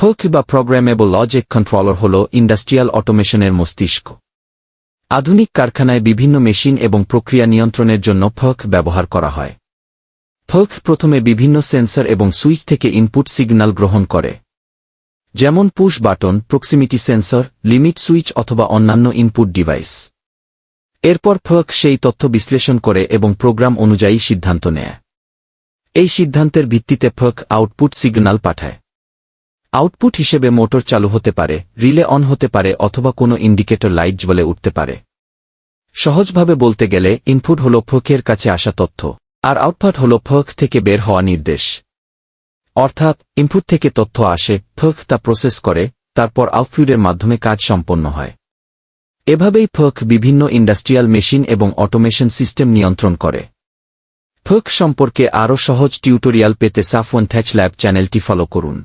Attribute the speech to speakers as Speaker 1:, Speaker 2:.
Speaker 1: Folk বা programmable logic controller হল industrial অটোমেশনের মস্তিষ্ক। আধুনিক কারখানায় বিভিন্ন মেশিন এবং প্রক্রিয়া নিয়ন্ত্রণের জন্য ফোক ব্যবহার করা হয়। ফোক প্রথমে বিভিন্ন সেন্সর এবং সুইচ থেকে ইনপুট সিগন্যাল গ্রহণ করে, যেমন push button, proximity sensor, limit switch অথবা অন্যান্য ইনপুট ডিভাইস। এরপর ফোক সেই তথ্য বিশ্লেষণ করে এবং প্রোগ্রাম অনুযায়ী সিদ্ধান্ত নেয়। এই সিদ্ধান্তের ভিত্তিতে ফোক আউটপুট সিগন্যাল পাঠায়। আউটপুট হিসেবে মোটর চালু হতে পারে, রিলে অন হতে পারে অথবা কোনো ইন্ডিকেটর লাইট জ্বলে উঠতে পারে। সহজভাবে বলতে গেলে ইনপুট হল ফোকের কাছে আসা তথ্য, আর আউটপুট হল ফোক থেকে বের হওয়া নির্দেশ। অর্থাৎ ইনপুট থেকে তথ্য আসে, ফোক তা প্রসেস করে, তারপর আউটপুটের মাধ্যমে কাজ সম্পন্ন হয়। এভাবেই ফোক বিভিন্ন ইন্ডাস্ট্রিয়াল মেশিন এবং অটোমেশন সিস্টেম নিয়ন্ত্রণ করে। ফোক সম্পর্কে আরও সহজ টিউটোরিয়াল পেতে সাফওয়ান ল্যাব চ্যানেলটি ফলো করুন।